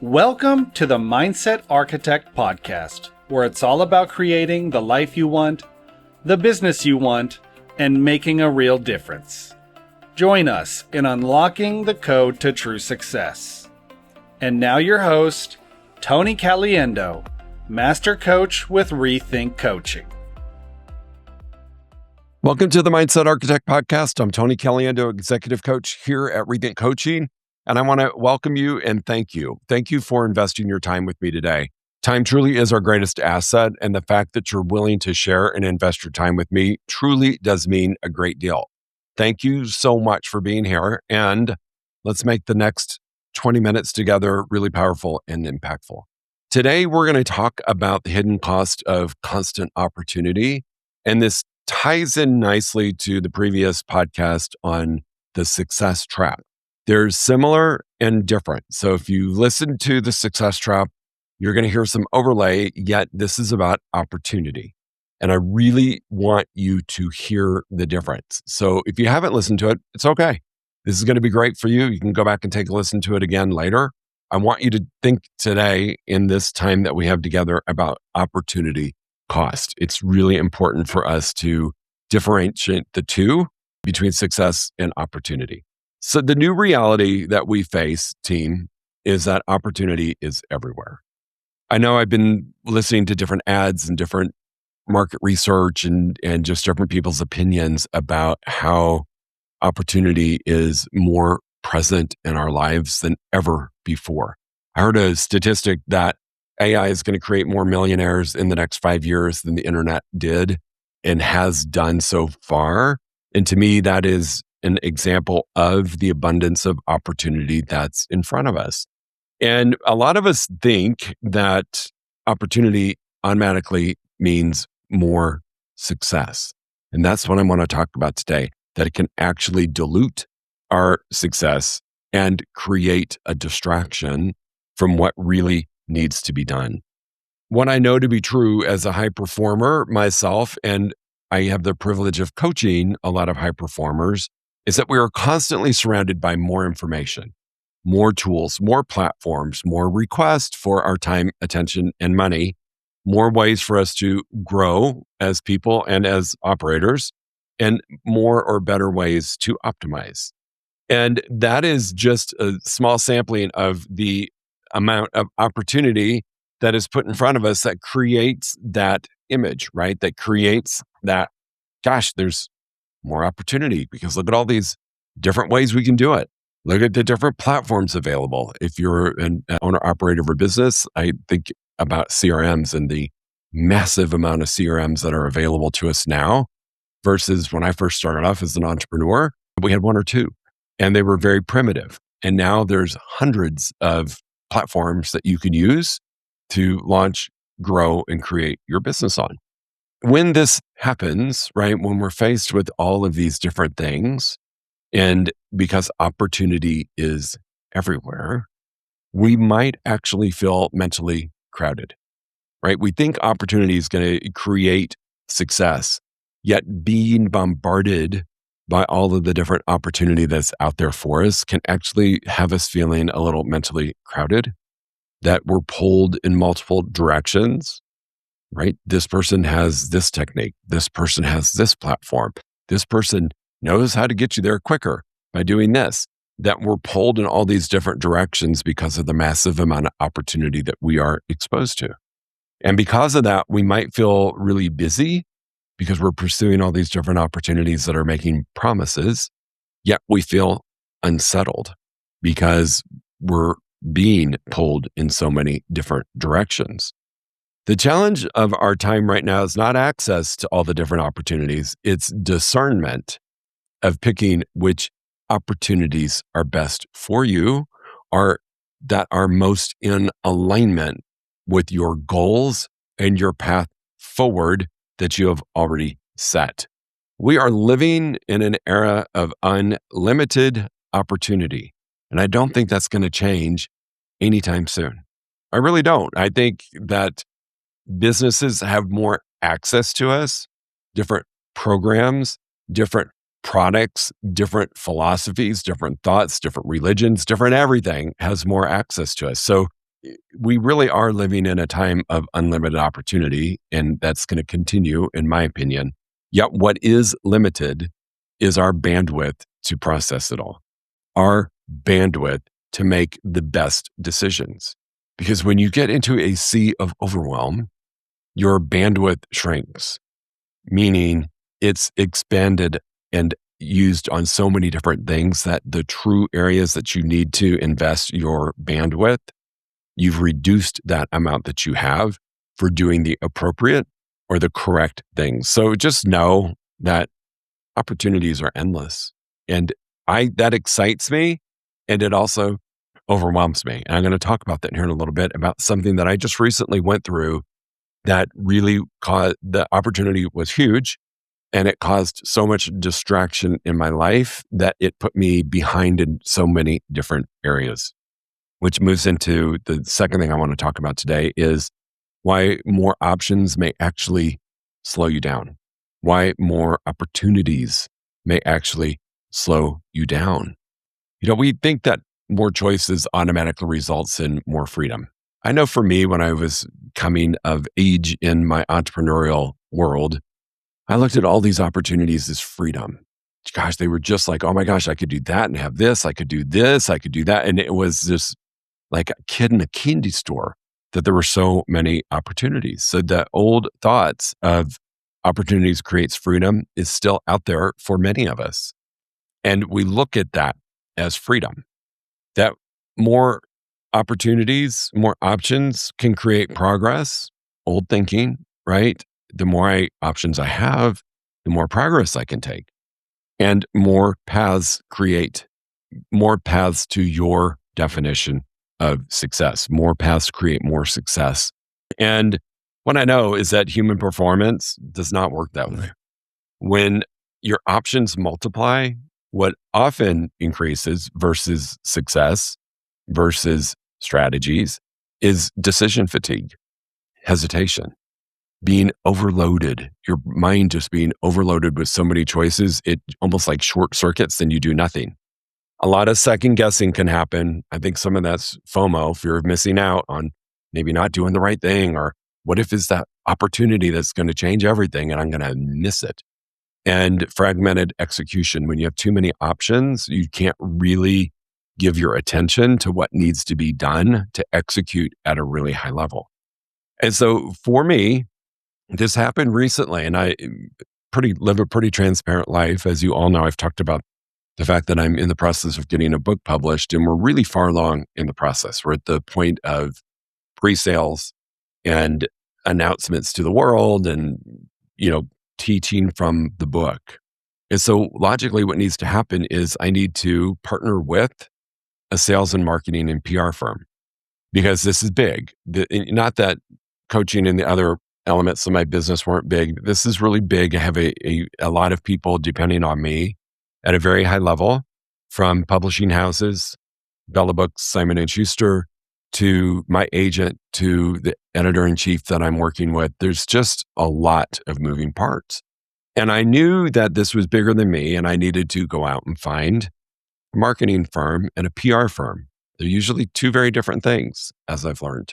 Welcome to the Mindset Architect Podcast, where it's all about creating the life you want, the business you want, and making a real difference. Join us in unlocking the code to true success. And now your host, Tony Caliendo, Master Coach with ReThink Coaching. Welcome to the Mindset Architect Podcast. I'm Tony Caliendo, Executive Coach here at ReThink Coaching, and I want to welcome you and thank you. Thank you for investing your time with me today. Time truly is our greatest asset, and the fact that you're willing to share and invest your time with me truly does mean a great deal. Thank you so much for being here, and let's make the next 20 minutes together really powerful and impactful. Today, we're going to talk about the hidden cost of constant opportunity, and this ties in nicely to the previous podcast on the success trap. There's similar and different. So if you listen to the success trap, you're going to hear some overlay, yet this is about opportunity. And I really want you to hear the difference. So if you haven't listened to it, it's okay. This is going to be great for you. You can go back and take a listen to it again later. I want you to think today in this time that we have together about opportunity cost. It's really important for us to differentiate the two between success and opportunity. So the new reality that we face, team, is that opportunity is everywhere. I know I've been listening to different ads and different market research and just different people's opinions about how opportunity is more present in our lives than ever before. I heard a statistic that AI is going to create more millionaires in the next 5 years than the internet did and has done so far. And to me, that is an example of the abundance of opportunity that's in front of us. And a lot of us think that opportunity automatically means more success. And that's what I want to talk about today, that it can actually dilute our success and create a distraction from what really needs to be done. What I know to be true as a high performer myself, and I have the privilege of coaching a lot of high performers, is that we are constantly surrounded by more information, more tools, more platforms, more requests for our time, attention, and money, more ways for us to grow as people and as operators, and more or better ways to optimize. And that is just a small sampling of the amount of opportunity that is put in front of us that creates that image, right? That creates that, gosh, there's more opportunity because look at all these different ways we can do it. Look at the different platforms available. If you're an owner operator of a business, I think about CRMs and the massive amount of CRMs that are available to us now versus when I first started off as an entrepreneur, we had one or two and they were very primitive. And now there's hundreds of platforms that you can use to launch, grow, and create your business on. When this happens, right, when we're faced with all of these different things, and because opportunity is everywhere, we might actually feel mentally crowded, right? We think opportunity is going to create success, yet being bombarded by all of the different opportunity that's out there for us can actually have us feeling a little mentally crowded, that we're pulled in multiple directions, right? This person has this technique. This person has this platform. This person knows how to get you there quicker by doing this. That we're pulled in all these different directions because of the massive amount of opportunity that we are exposed to. And because of that, we might feel really busy because we're pursuing all these different opportunities that are making promises, yet we feel unsettled because we're being pulled in so many different directions. The challenge of our time right now is not access to all the different opportunities. It's discernment of picking which opportunities are best for you or that are most in alignment with your goals and your path forward that you have already set. We are living in an era of unlimited opportunity, and I don't think that's going to change anytime soon. I really don't. I think that businesses have more access to us, different programs, different products, different philosophies, different thoughts, different religions, different everything has more access to us. So we really are living in a time of unlimited opportunity, and that's going to continue, in my opinion. Yet what is limited is our bandwidth to process it all, our bandwidth to make the best decisions. Because when you get into a sea of overwhelm, your bandwidth shrinks, meaning it's expanded and used on so many different things that the true areas that you need to invest your bandwidth, you've reduced that amount that you have for doing the appropriate or the correct things. So just know that opportunities are endless. And that excites me, and it also overwhelms me. And I'm going to talk about that here in a little bit, about something that I just recently went through that really caused, the opportunity was huge, and it caused so much distraction in my life that it put me behind in so many different areas, which moves into the second thing I want to talk about today is why more options may actually slow you down, why more opportunities may actually slow you down. We think that more choices automatically results in more freedom. I know for me, when I was coming of age in my entrepreneurial world, I looked at all these opportunities as freedom. Gosh, they were just like, oh my gosh, I could do that and have this. I could do this. I could do that. And it was just like a kid in a candy store that there were so many opportunities. So the old thoughts of opportunities creates freedom is still out there for many of us. And we look at that as freedom, that more opportunities, more options can create progress. Old thinking, right? The more options I have, the more progress I can take, and more paths to your definition of success. More paths create more success. And what I know is that human performance does not work that way. When your options multiply, what often increases versus success versus strategies is decision fatigue, hesitation, being overloaded, your mind just being overloaded with so many choices, it almost like short circuits and you do nothing. A lot of second guessing can happen. I think some of that's FOMO, fear of missing out on maybe not doing the right thing, or what if it's that opportunity that's going to change everything and I'm going to miss it? And fragmented execution. When you have too many options, you can't really give your attention to what needs to be done to execute at a really high level. And so for me, this happened recently, and I live a pretty transparent life. As you all know, I've talked about the fact that I'm in the process of getting a book published, and we're really far along in the process. We're at the point of pre-sales and announcements to the world and, teaching from the book. And so logically what needs to happen is I need to partner with a sales and marketing and PR firm, because this is big. Not that coaching and the other elements of my business weren't big. This is really big. I have a lot of people depending on me at a very high level, from publishing houses, Bella Books, Simon & Schuster, to my agent, to the editor-in-chief that I'm working with. There's just a lot of moving parts. And I knew that this was bigger than me, and I needed to go out and find a marketing firm and a PR firm. They're usually two very different things, as I've learned.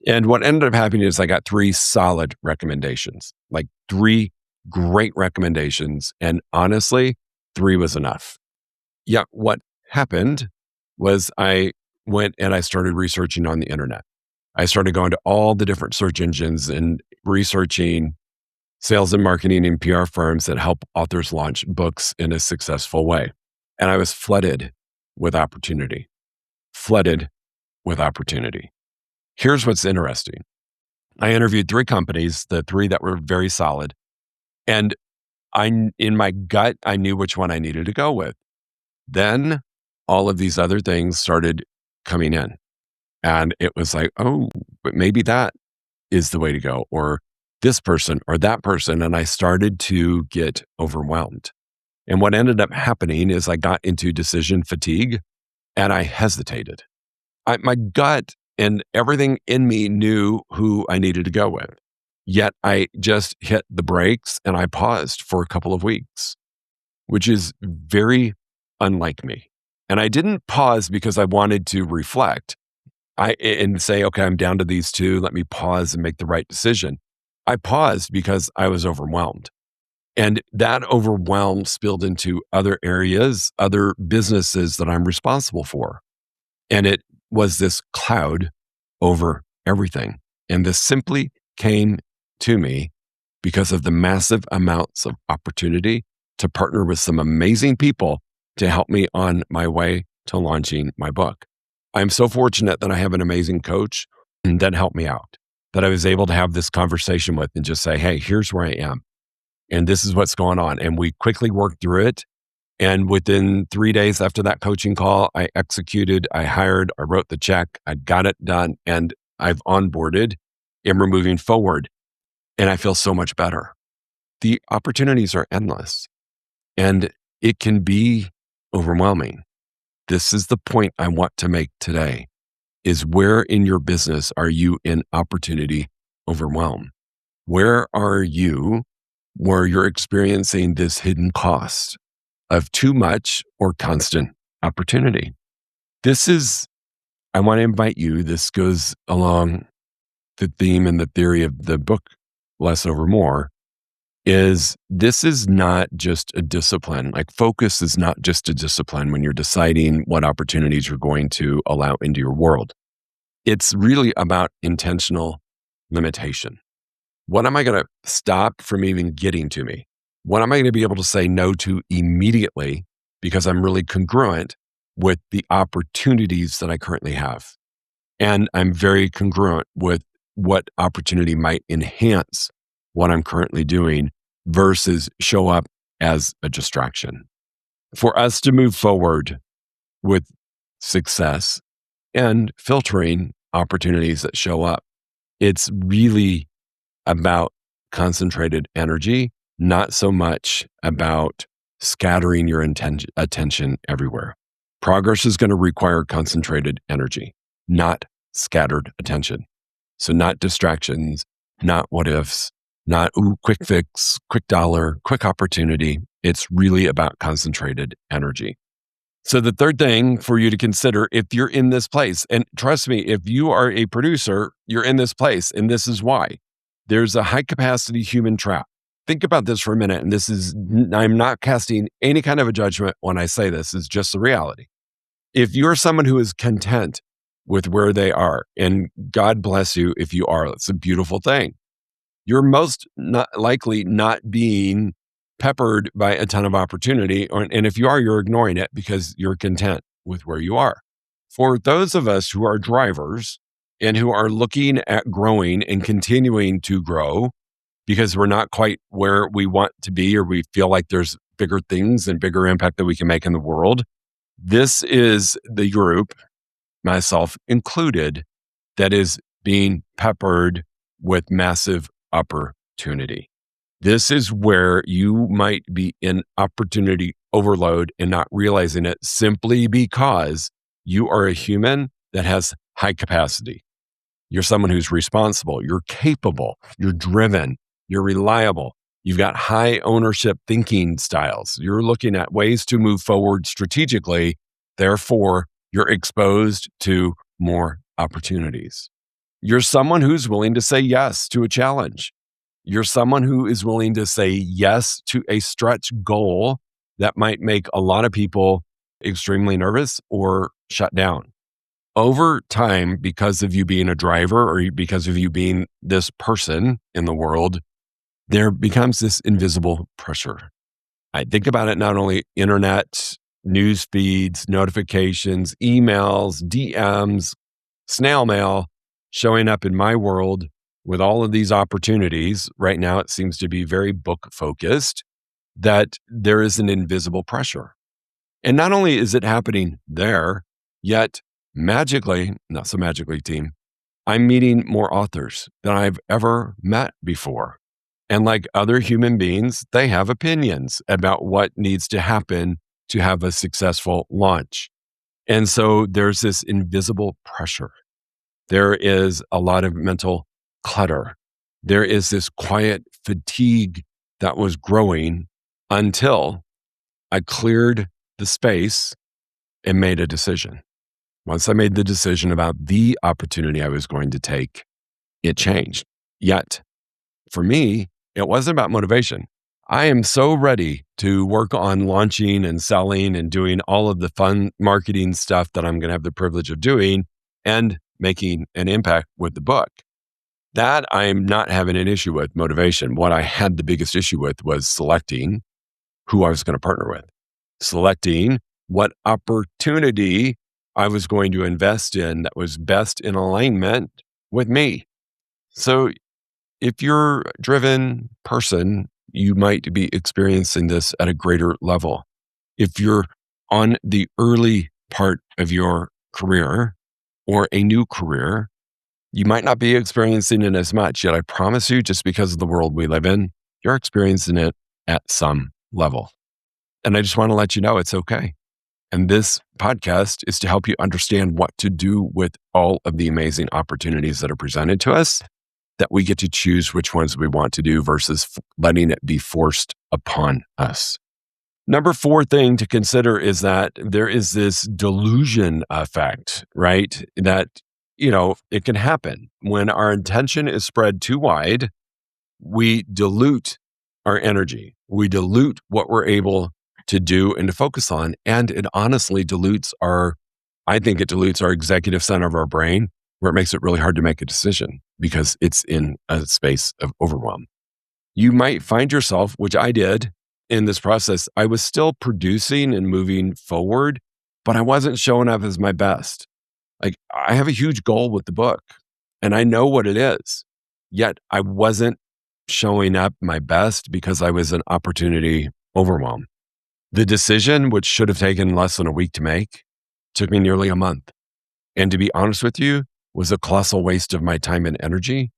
And what ended up happening is I got 3 solid recommendations, like 3 great recommendations. And honestly, 3 was enough. Yet what happened was I went and I started researching on the internet. I started going to all the different search engines and researching sales and marketing and PR firms that help authors launch books in a successful way. And I was flooded with opportunity. Here's what's interesting. I interviewed 3 companies, the 3 that were very solid. And in my gut, I knew which one I needed to go with. Then all of these other things started coming in. And it was like, oh, but maybe that is the way to go, or this person or that person. And I started to get overwhelmed. And what ended up happening is I got into decision fatigue and I hesitated. My gut and everything in me knew who I needed to go with. Yet I just hit the brakes and I paused for a couple of weeks, which is very unlike me. And I didn't pause because I wanted to reflect. and say, okay, I'm down to these two. Let me pause and make the right decision. I paused because I was overwhelmed. And that overwhelm spilled into other areas, other businesses that I'm responsible for. And it was this cloud over everything. And this simply came to me because of the massive amounts of opportunity to partner with some amazing people to help me on my way to launching my book. I'm so fortunate that I have an amazing coach that helped me out, that I was able to have this conversation with and just say, hey, here's where I am. And this is what's going on. And we quickly worked through it. And within 3 days after that coaching call, I executed, I hired, I wrote the check, I got it done, and I've onboarded and we're moving forward. And I feel so much better. The opportunities are endless and it can be overwhelming. This is the point I want to make today, is where in your business are you in opportunity overwhelm? Where are you where you're experiencing this hidden cost of too much or constant opportunity? I want to invite you, this goes along the theme and the theory of the book, Less Over More, this is not just a discipline. Like focus is not just a discipline when you're deciding what opportunities you're going to allow into your world. It's really about intentional limitation. What am I going to stop from even getting to me? What am I going to be able to say no to immediately because I'm really congruent with the opportunities that I currently have? And I'm very congruent with what opportunity might enhance what I'm currently doing versus show up as a distraction. For us to move forward with success and filtering opportunities that show up, it's really about concentrated energy, not so much about scattering your attention everywhere. Progress is going to require concentrated energy, not scattered attention. So not distractions, not what ifs, not quick fix, quick dollar, quick opportunity. It's really about concentrated energy. So the third thing for you to consider, if you're in this place, and trust me, if you are a producer, you're in this place, and this is why. There's a high capacity human trap. Think about this for a minute, and I'm not casting any kind of a judgment when I say this, it's just the reality. If you're someone who is content with where they are, and God bless you if you are, it's a beautiful thing. You're most not likely not being peppered by a ton of opportunity. And if you are, you're ignoring it because you're content with where you are. For those of us who are drivers and who are looking at growing and continuing to grow because we're not quite where we want to be, or we feel like there's bigger things and bigger impact that we can make in the world, this is the group, myself included, that is being peppered with massive opportunity. This is where you might be in opportunity overload and not realizing it simply because you are a human that has high capacity. You're someone who's responsible, you're capable, you're driven, you're reliable. You've got high ownership thinking styles. You're looking at ways to move forward strategically. Therefore, you're exposed to more opportunities. You're someone who's willing to say yes to a challenge. You're someone who is willing to say yes to a stretch goal that might make a lot of people extremely nervous or shut down. Over time, because of you being a driver or because of you being this person in the world, there becomes this invisible pressure. I think about it, not only internet, news feeds, notifications, emails, DMs, snail mail showing up in my world with all of these opportunities. Right now, it seems to be very book focused, that there is an invisible pressure. And not only is it happening there, yet magically, not so magically, team, I'm meeting more authors than I've ever met before. And like other human beings, they have opinions about what needs to happen to have a successful launch. And so there's this invisible pressure. There is a lot of mental clutter. There is this quiet fatigue that was growing until I cleared the space and made a decision. Once I made the decision about the opportunity I was going to take, it changed. Yet, for me, it wasn't about motivation. I am so ready to work on launching and selling and doing all of the fun marketing stuff that I'm going to have the privilege of doing and making an impact with the book. That I'm not having an issue with motivation. What I had the biggest issue with was selecting who I was going to partner with, selecting what opportunity I was going to invest in that was best in alignment with me. So if you're a driven person, you might be experiencing this at a greater level. If you're on the early part of your career or a new career, you might not be experiencing it as much. Yet I promise you, just because of the world we live in, you're experiencing it at some level. And I just want to let you know it's okay. And this podcast is to help you understand what to do with all of the amazing opportunities that are presented to us, that we get to choose which ones we want to do versus letting it be forced upon us. Number 4 thing to consider is that there is this delusion effect, right? That, it can happen when our intention is spread too wide. We dilute our energy. We dilute what we're able to do and to focus on. And it honestly dilutes our executive center of our brain, where it makes it really hard to make a decision because it's in a space of overwhelm. You might find yourself, which I did in this process, I was still producing and moving forward, but I wasn't showing up as my best. Like, I have a huge goal with the book and I know what it is, yet I wasn't showing up my best because I was in opportunity overwhelm. The decision, which should have taken less than a week to make, took me nearly a month. And to be honest with you, was a colossal waste of my time and energy.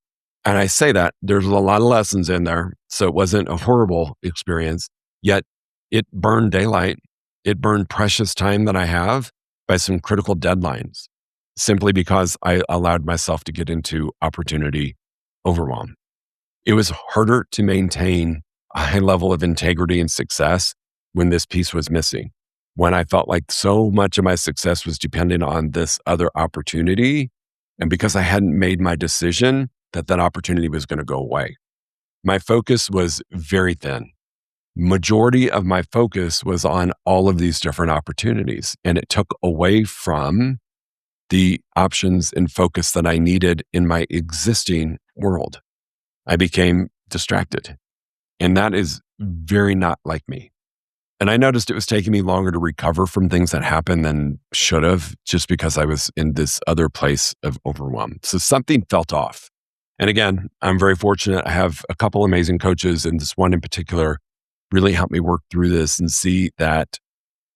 And I say that there's a lot of lessons in there. So it wasn't a horrible experience, yet it burned daylight. It burned precious time that I have by some critical deadlines, simply because I allowed myself to get into opportunity overwhelm. It was harder to maintain a high level of integrity and success when this piece was missing, when I felt like so much of my success was dependent on this other opportunity. And because I hadn't made my decision that opportunity was going to go away, my focus was very thin. Majority of my focus was on all of these different opportunities, and it took away from the options and focus that I needed in my existing world. I became distracted, and that is very not like me. And I noticed it was taking me longer to recover from things that happened than should have, just because I was in this other place of overwhelm. So something felt off. And again, I'm very fortunate. I have a couple amazing coaches, and this one in particular really helped me work through this and see that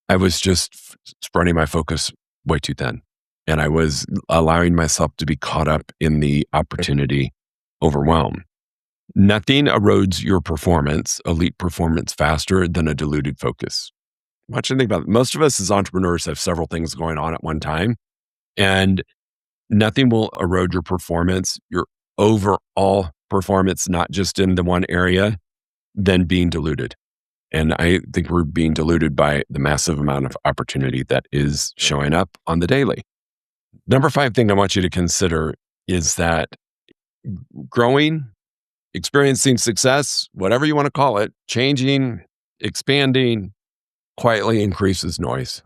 I was just spreading my focus way too thin. And I was allowing myself to be caught up in the opportunity overwhelm. Nothing erodes your performance, elite performance, faster than a diluted focus. Watch and think about it. Most of us as entrepreneurs have several things going on at one time, and nothing will erode your performance, your overall performance, not just in the one area, than being diluted. And I think we're being diluted by the massive amount of opportunity that is showing up on the daily. Number 5 thing I want you to consider is that growing, experiencing success, whatever you want to call it, changing, expanding, quietly increases noise.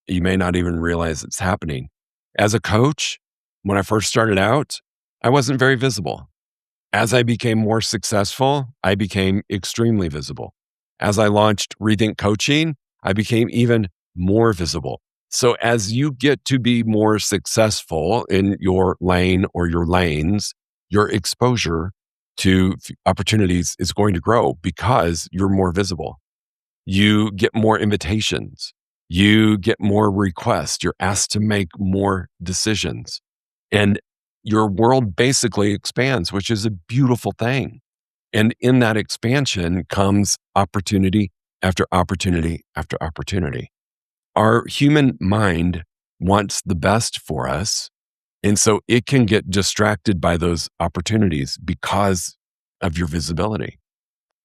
You may not even realize it's happening. As a coach, when I first started out, I wasn't very visible. As I became more successful, I became extremely visible. As I launched ReThink coaching, I became even more visible. So as you get to be more successful in your lane or your lanes, your exposure to opportunities is going to grow because you're more visible. You get more invitations. You get more requests. You're asked to make more decisions. And your world basically expands, which is a beautiful thing. And in that expansion comes opportunity after opportunity after opportunity. Our human mind wants the best for us. And so it can get distracted by those opportunities because of your visibility.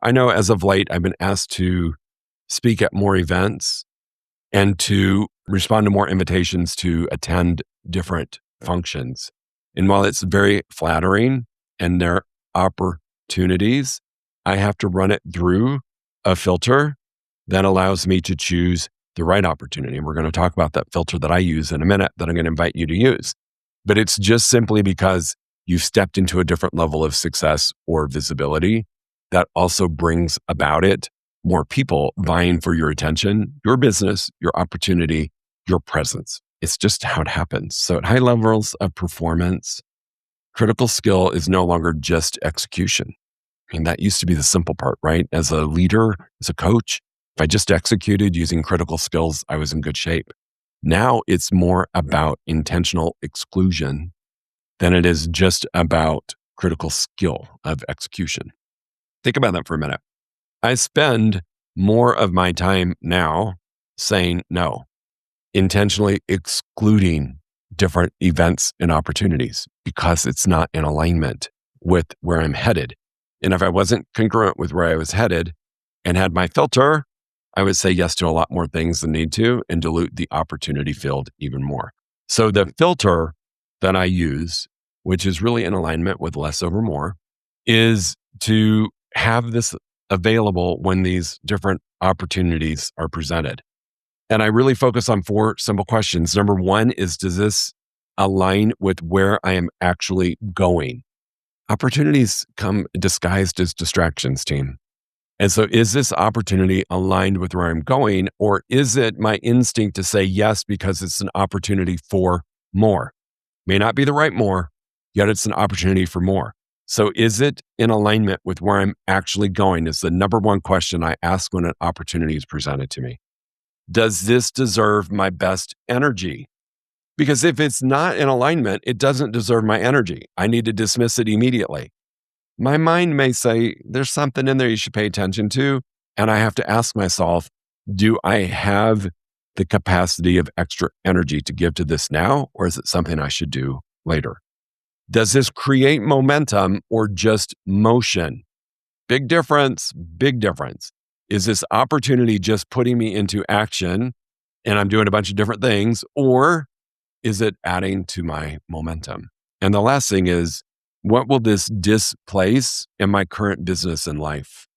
I know as of late, I've been asked to speak at more events and to respond to more invitations to attend different functions. And while it's very flattering and there are opportunities, I have to run it through a filter that allows me to choose the right opportunity. And we're going to talk about that filter that I use in a minute that I'm going to invite you to use. But it's just simply because you've stepped into a different level of success or visibility that also brings about it more people vying for your attention, your business, your opportunity, your presence. It's just how it happens. So at high levels of performance, critical skill is no longer just execution. I mean, that used to be the simple part, right? As a leader, as a coach, if I just executed using critical skills, I was in good shape. Now it's more about intentional exclusion than it is just about critical skill of execution. Think about that for a minute. I spend more of my time now saying no, intentionally excluding different events and opportunities because it's not in alignment with where I'm headed. And if I wasn't congruent with where I was headed and had my filter, I would say yes to a lot more things than need to and dilute the opportunity field even more. So the filter that I use, which is really in alignment with less over more, is to have this available when these different opportunities are presented. And I really focus on 4 simple questions. Number 1 is, does this align with where I am actually going? Opportunities come disguised as distractions, team. And so is this opportunity aligned with where I'm going, or is it my instinct to say yes because it's an opportunity for more? May not be the right more, yet it's an opportunity for more. So is it in alignment with where I'm actually going is the number 1 question I ask when an opportunity is presented to me. Does this deserve my best energy? Because if it's not in alignment, it doesn't deserve my energy. I need to dismiss it immediately. My mind may say, there's something in there you should pay attention to. And I have to ask myself, do I have the capacity of extra energy to give to this now? Or is it something I should do later? Does this create momentum or just motion? Big difference, big difference. Is this opportunity just putting me into action and I'm doing a bunch of different things, or is it adding to my momentum? And the last thing is, what will this displace in my current business and life?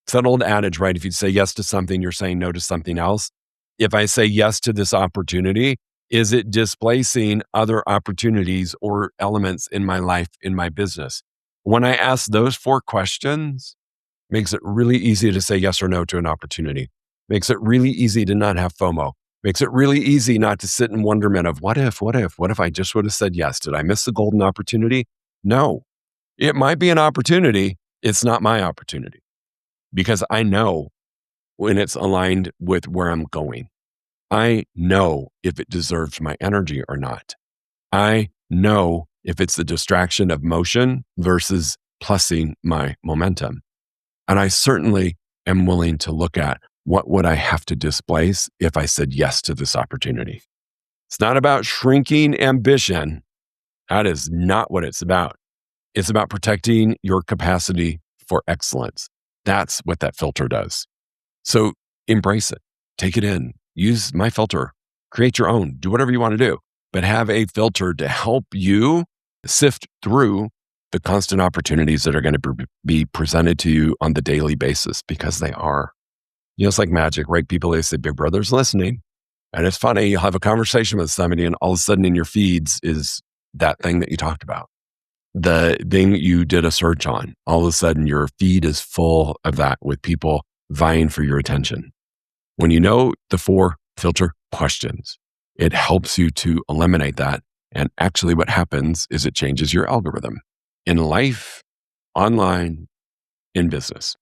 It's that old adage, right? If you say yes to something, you're saying no to something else. If I say yes to this opportunity, is it displacing other opportunities or elements in my life, in my business? When I ask those 4 questions, makes it really easy to say yes or no to an opportunity. Makes it really easy to not have FOMO. Makes it really easy not to sit in wonderment of what if I just would have said yes? Did I miss the golden opportunity? No, it might be an opportunity. It's not my opportunity because I know when it's aligned with where I'm going. I know if it deserves my energy or not. I know if it's the distraction of motion versus plussing my momentum. And I certainly am willing to look at what would I have to displace if I said yes to this opportunity. It's not about shrinking ambition. That is not what it's about. It's about protecting your capacity for excellence. That's what that filter does. So embrace it. Take it in. Use my filter. Create your own. Do whatever you want to do. But have a filter to help you sift through the constant opportunities that are going to be presented to you on the daily basis, because they are. You know, it's like magic, right? People, they say, Big Brother's listening. And it's funny, you'll have a conversation with somebody and all of a sudden in your feeds is that thing that you talked about. The thing that you did a search on, all of a sudden your feed is full of that with people vying for your attention. When you know the 4 filter questions, it helps you to eliminate that. And actually what happens is it changes your algorithm in life, online, in business.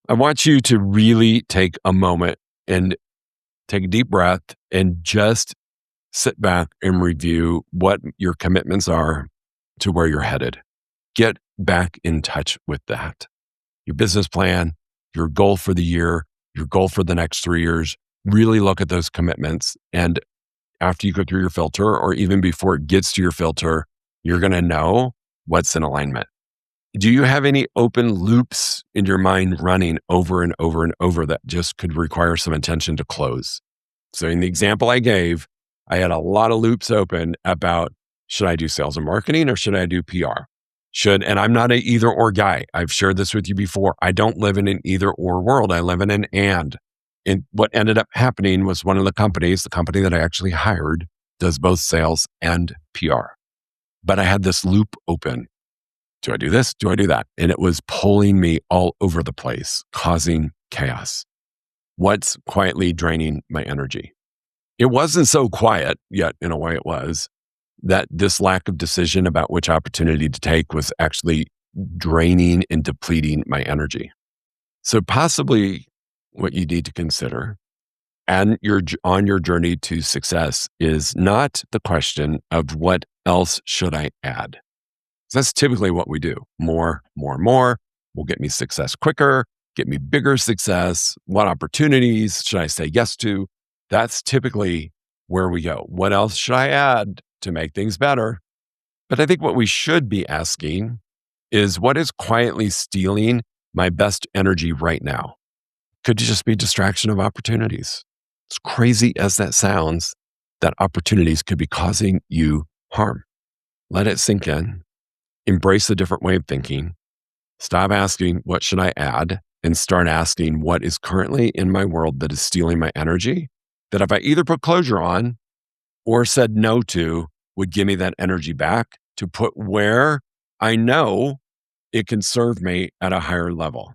I want you to really take a moment and take a deep breath and just sit back and review what your commitments are to where you're headed. Get back in touch with that. Your business plan, your goal for the year, your goal for the next 3 years. Really look at those commitments. And after you go through your filter, or even before it gets to your filter, you're going to know what's in alignment. Do you have any open loops in your mind running over and over and over that just could require some attention to close? So in the example I gave, I had a lot of loops open about, should I do sales and marketing or should I do PR? And I'm not an either or guy. I've shared this with you before. I don't live in an either or world. I live in an and. And what ended up happening was one of the company that I actually hired, does both sales and PR. But I had this loop open. Do I do this? Do I do that? And it was pulling me all over the place, causing chaos. What's quietly draining my energy? It wasn't so quiet, yet in a way it was, that this lack of decision about which opportunity to take was actually draining and depleting my energy. So possibly what you need to consider and on your journey to success is not the question of what else should I add. That's typically what we do. More will get me success quicker, get me bigger success. What opportunities should I say yes to? That's typically where we go. What else should I add to make things better? But I think what we should be asking is, what is quietly stealing my best energy right now? Could it just be distraction of opportunities? As crazy as that sounds, that opportunities could be causing you harm. Let it sink in. Embrace a different way of thinking. Stop asking, what should I add? And start asking, what is currently in my world that is stealing my energy? That if I either put closure on or said no to, would give me that energy back to put where I know it can serve me at a higher level.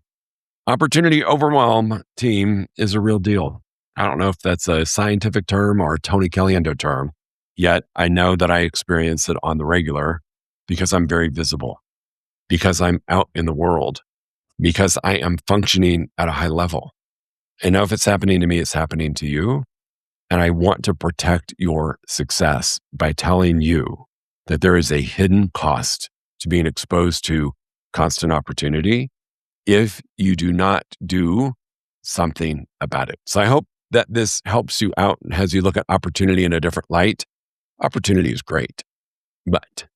Opportunity overwhelm, team, is a real deal. I don't know if that's a scientific term or a Tony Caliendo term, yet I know that I experience it on the regular because I'm very visible, because I'm out in the world, because I am functioning at a high level. I know if it's happening to me, it's happening to you. And I want to protect your success by telling you that there is a hidden cost to being exposed to constant opportunity if you do not do something about it. So I hope that this helps you out as you look at opportunity in a different light. Opportunity is great, but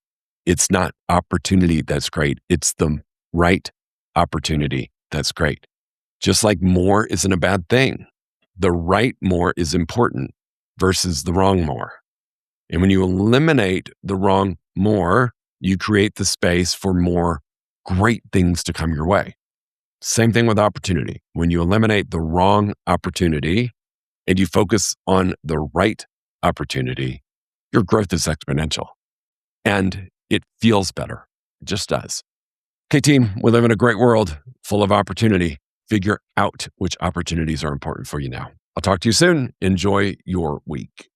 it's not opportunity that's great. It's the right opportunity that's great. Just like more isn't a bad thing. The right more is important versus the wrong more. And when you eliminate the wrong more, you create the space for more great things to come your way. Same thing with opportunity. When you eliminate the wrong opportunity and you focus on the right opportunity, your growth is exponential and it feels better. It just does. Okay, team, we live in a great world full of opportunity. Figure out which opportunities are important for you now. I'll talk to you soon. Enjoy your week.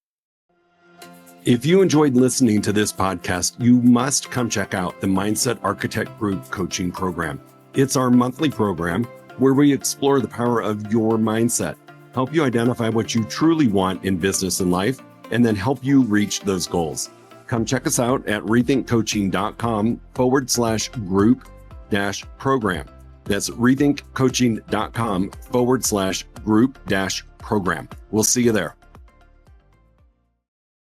If you enjoyed listening to this podcast, you must come check out the Mindset Architect Group Coaching Program. It's our monthly program where we explore the power of your mindset, help you identify what you truly want in business and life, and then help you reach those goals. Come check us out at rethinkcoaching.com/group-program. That's rethinkcoaching.com/group-program. We'll see you there.